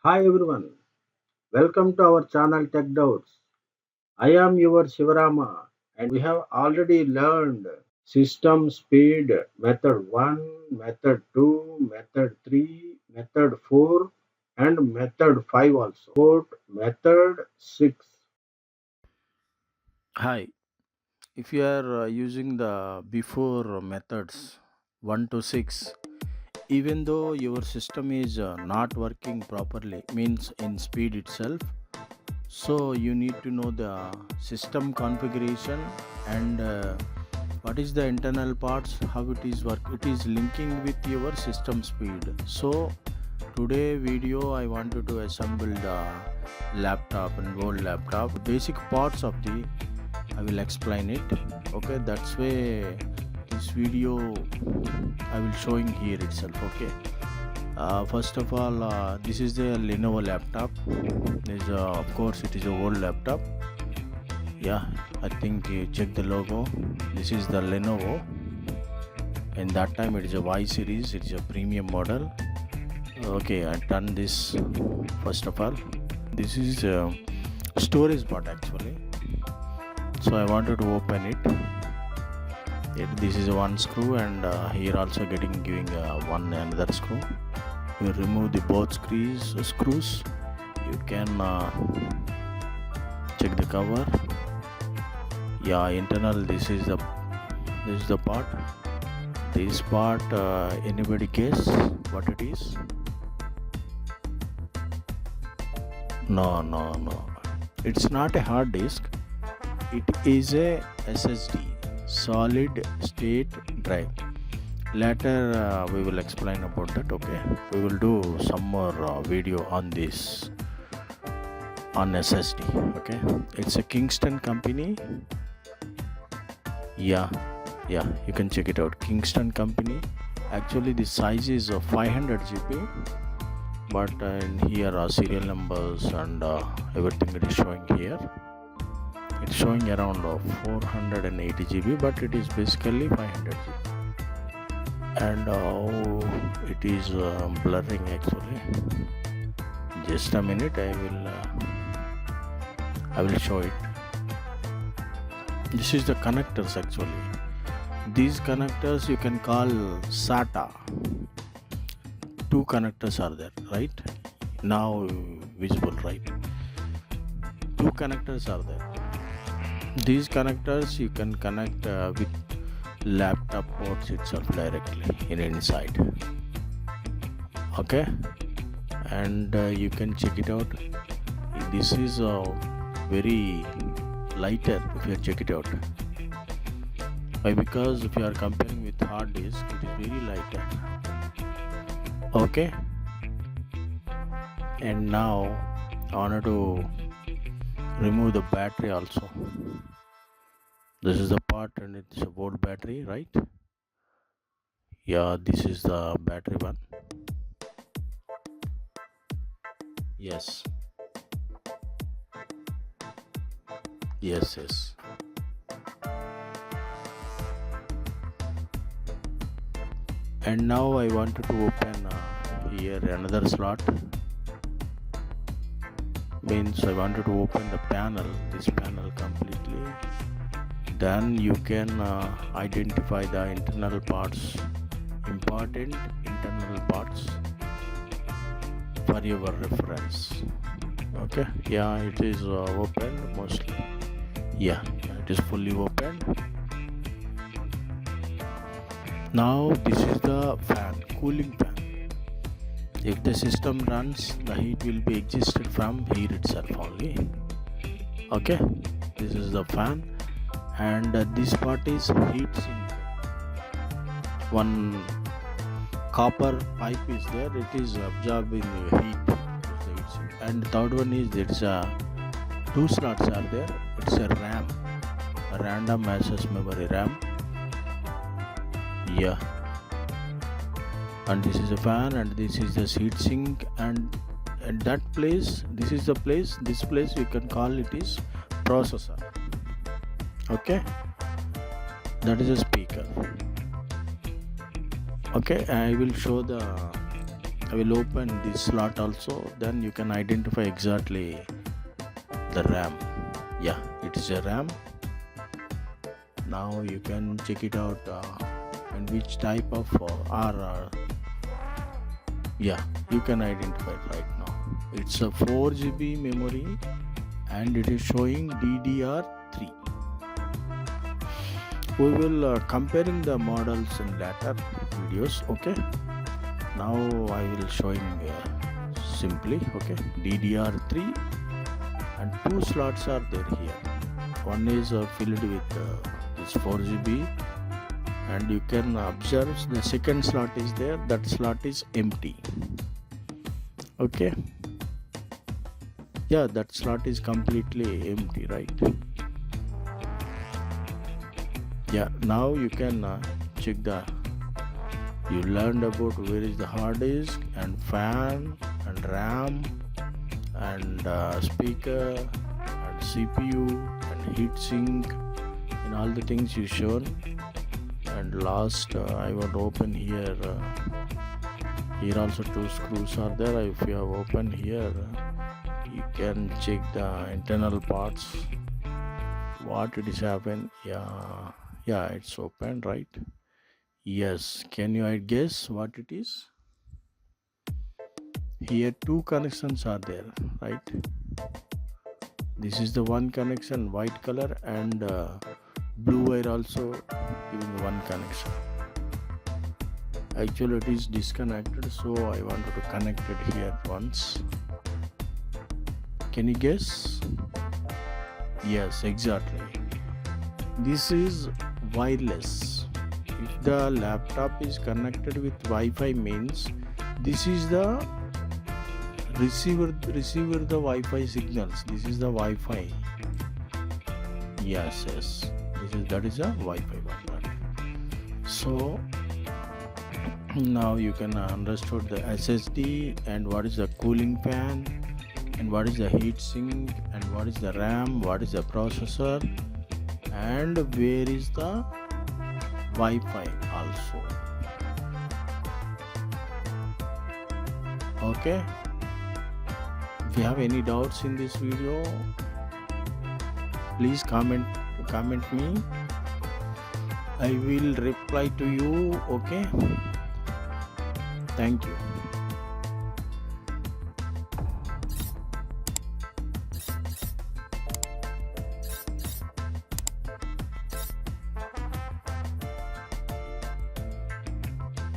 Hi everyone, welcome to our channel Tech Doubts. I am your Shivarama and we have already learned system speed method 1, method 2, method 3, method 4 and method 5 also. About method 6. Hi, if you are using the before methods 1 to 6, even though your system is not working properly, means in speed itself, so you need to know the system configuration and what is the internal parts, how it is work. It is linking with your system speed. So today video I wanted to assemble the laptop and old laptop basic parts of the I will explain it. Okay, that's way this video I will showing here itself. Okay, first of all, this is the Lenovo laptop. This of course it is a old laptop. Yeah, I think you check the logo. This is the Lenovo, and that time it is a Y series. It is a premium model. Okay, I done this. First of all, this is storage part actually. So I wanted to open it. This is one screw, and here also giving one another screw. You remove the both screws. You can check the cover. Yeah, internal. This is the part. This part. Anybody guess what it is? No. It's not a hard disk. It is a SSD, solid state drive. Later we will explain about that. Okay, we will do some more video on this on SSD. Okay, it's a Kingston company. Yeah, you can check it out. Kingston company. Actually, the size is 500 GB, but in here are serial numbers and everything it is showing here. It's showing around 480 GB, but it is basically 500 GB. And it is blurring actually. Just a minute, I will show it. This is the connectors actually. These connectors you can call SATA. Two connectors are there, right? Now visible, right? Two connectors are there. These connectors you can connect with laptop ports itself directly in inside. Okay, and you can check it out. This is very lighter if you check it out. Why? Because if you are comparing with hard disk, it is very lighter. Okay, and now I wanted to remove the battery also. This is the part, and it's a board battery, right? Yeah, this is the battery one. Yes. And now I wanted to open here another slot. Means I wanted to open the panel, this panel completely. Then you can identify the internal parts, important internal parts for your reference. Okay, yeah, it is opened mostly. Yeah, it is fully opened. Now this is the fan, cooling fan. If the system runs, the heat will be existed from here itself only. Okay, this is the fan, and this part is heat sink. One copper pipe is there, it is absorbing the heat. And third one is it's two slots are there. It's a RAM, a random access memory RAM. Yeah, and this is a fan, and this is the heat sink, and at that place, this is the place. This place you can call it is processor. Okay, that is a speaker. Okay, I will show the I will open this slot also, then you can identify exactly the RAM. Yeah, it is a RAM. Now you can check it out and which type of R. Yeah, you can identify it right now. It's a 4 GB memory and it is showing DDR3. We will comparing the models in later videos. Okay, now I will showing simply. Okay, DDR3 and two slots are there here. One is filled with this 4 GB, and you can observe the second slot is there, that slot is empty. Okay, yeah, that slot is completely empty, right? Yeah, now you can check you learned about where is the hard disk and fan and RAM and speaker and CPU and heatsink and all the things you shown. And last I want to open here. Here also two screws are there. If you have opened here, you can check the internal parts. What it is happened? Yeah, it's open, right? Yes. Can you guess what it is? Here two connections are there, right? This is the one connection, white color, and blue wire also giving one connection. Actually it is disconnected, so I wanted to connect it here once. Can you guess? Yes, exactly. This is wireless. If the laptop is connected with Wi-Fi, means this is the receiver the Wi-Fi signals. This is the Wi-Fi. Yes. That is a Wi-Fi one. So now you can understood the SSD and what is the cooling fan and what is the heat sink and what is the RAM, what is the processor, and where is the Wi-Fi also. Okay, if you have any doubts in this video, please comment me. I will reply to you. Okay, thank you.